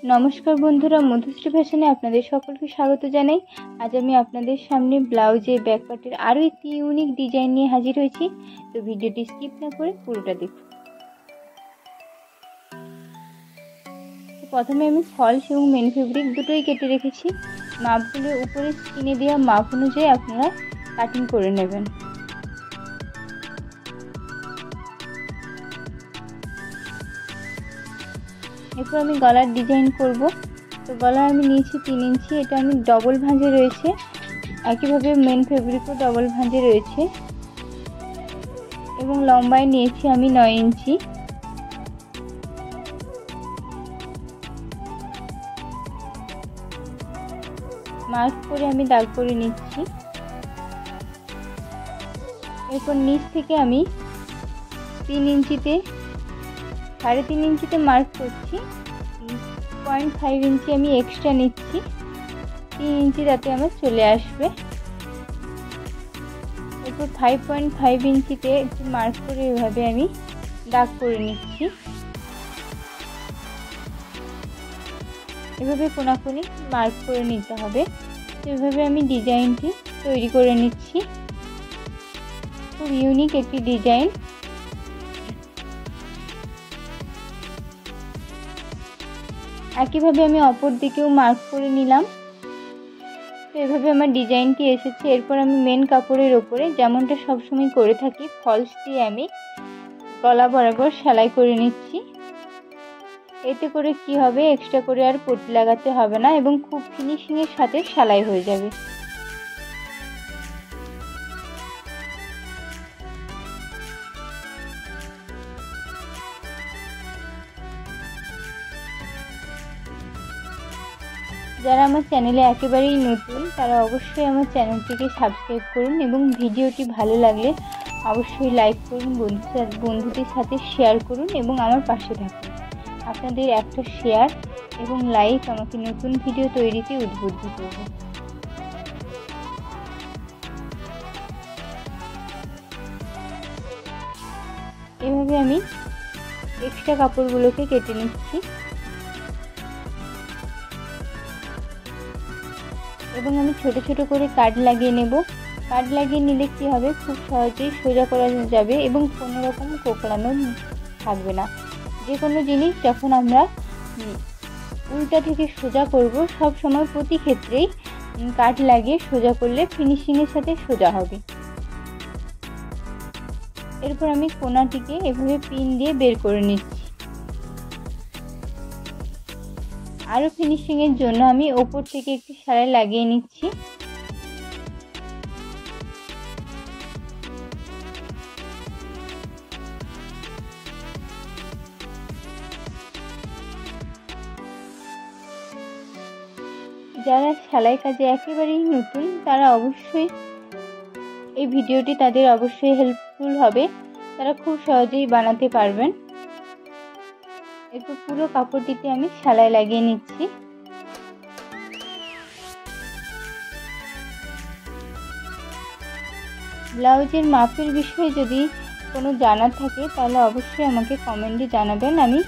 नमस्कार बंधुरा मधुश्री फैशने आपनादेर सकलके स्वागत जानाई। आज आमी आपनादेर सामने ब्लाउजे बैक पार्टेर आरो एकटी इउनिक डिजाइन निये हाजिर हयेछि। तो भिडियोटी स्किप ना करे पुरोटा देखुन। प्रथमे आमी फल्स एबं मेन फैब्रिक दुटोई केटे रेखेछि। मापगुलो उपरे स्क्रिने देওয়া माप अनुयायी आपनारा काटिंग करे नेবেন। एरपर आमी गलार डिजाइन करब। तो गला आमी निয়েছি 3 इंची। এটা আমি डबल भाঁজে রয়েছে, একইভাবে মেন ফেব্রিকও डबल भाঁজে রয়েছে এবং লম্বায় নিয়েছি আমি 9 इंची। মার্ক করে আমি দাগ করে নিচ্ছি। এরপর নিচ থেকে আমি 3 इंचीते 3.5 इंचीते मार्क करছি। 0.5 इंची আমি एक्सट्रा নিচ্ছি। 3 इंची যাতে আমার চলে আসবে। এরপর 5.5 इंचीते একটু মার্ক করে এভাবে আমি দাগ করে নিচ্ছি। এভাবে কোনাকুনি মার্ক করে নিতে হবে। তো এভাবে আমি ডিজাইনটি তৈরি করে নিচ্ছি। খুব ইউনিক একটি ডিজাইন। একইভাবে আমি অপর দিকেও মার্ক করে নিলাম। তো এভাবে আমার ডিজাইনটি এসেছে। এরপর আমি মেন কাপড়ের উপরে যেমনটা সবসময় করে থাকি ফলস দিয়ে আমি গলা বরাবর সেলাই করে নিচ্ছি। এতে করে কি হবে, এক্সট্রা করে আর পট্টি লাগাতে হবে না এবং খুব ফিনিশিং এর সাথে সেলাই হয়ে যাবে। যারা আমার চ্যানেলে একেবারেই নতুন তারা অবশ্যই আমার চ্যানেলটিকে সাবস্ক্রাইব করুন এবং ভিডিওটি ভালো লাগলে অবশ্যই লাইক করুন, বন্ধুদের সাথে শেয়ার করুন এবং আমার পাশে থাকুন। আপনাদের একটা শেয়ার এবং লাইক আমাকে নতুন ভিডিও তৈরিতে উদ্বুদ্ধ করবে। এভাবে আমি এক্সট্রা কাপড়গুলোকে কেটে নিচ্ছি এবং আমি ছোট ছোট করে কাট লাগিয়ে নেব। কাট লাগিয়ে নিলে কি হবে, খুব সহজেই সোজা করা যাবে এবং কোনো রকম কোঁকড়ানো থাকবে না। যে কোনো জিনিস যখন আমরা উল্টা থেকে সোজা করব সব সময় প্রতি ক্ষেত্রেই কাট লাগিয়ে সোজা করলে ফিনিশিংয়ের সাথে সোজা হবে। এরপর আমি কোণাটিকে এভাবে পিন দিয়ে বের করে নিচ্ছি। আরো ফিনিশিং এর জন্য আমি উপর থেকে একটু সেলাই লাগিয়ে নিচ্ছি। যারা সেলাই কাজে একেবারেই নতুন তারা অবশ্যই এই ভিডিওটি তাদের অবশ্যই হেল্পফুল হবে। তারা খুব সহজেই বানাতে পারবেন। এরপর পুরো কাপড়টিতে আমি সেলাই লাগিয়ে নিচ্ছি। ব্লাউজের মাপের বিষয়ে যদি কোনো জানার থাকে তাহলে অবশ্যই আমাকে কমেন্টে জানাবেন, আমি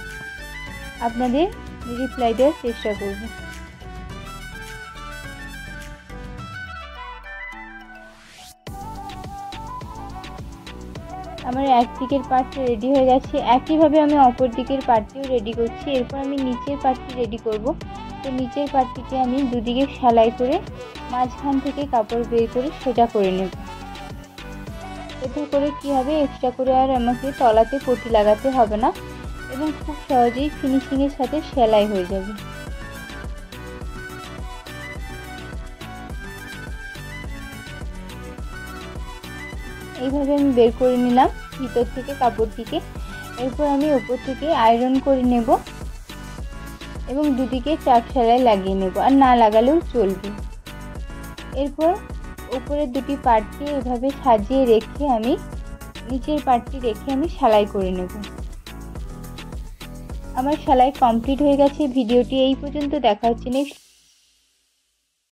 আপনাদের রিপ্লাই দেওয়ার চেষ্টা করব। আমার এক দিকের পার্টটা রেডি হয়ে গেছে। একইভাবে আমি অপর দিকের পার্টটিও রেডি করছি। এরপর আমি নিচের পার্টটি রেডি করব। তো নিচের পার্টটিকে আমি দুদিকে সেলাই করে মাঝখান থেকে কাপড় বের করে সোজা করে নেব। এতে করে কি হবে, এক্সট্রা করে আর আমাকে তলাতে পট্টি লাগাতে হবে না এবং খুব সহজেই ফিনিশিংয়ের সাথে সেলাই হয়ে যাবে। এইভাবে আমি বের করে নিলাম ভিতর থেকে কাপড়টিকে। এরপর আমি উপর থেকে আয়রন করে নেব এবং দুদিকে চাপ সেলাই লাগিয়ে নেব, আর না লাগালেও চলবে। এরপর উপরের দুটি পার্টকে এভাবে সাজিয়ে রেখে আমি নিচের পার্টটি রেখে আমি সেলাই করে নেব। আমার সেলাই কমপ্লিট হয়ে গেছে। ভিডিওটি এই পর্যন্ত। দেখা হচ্ছে নেক্সট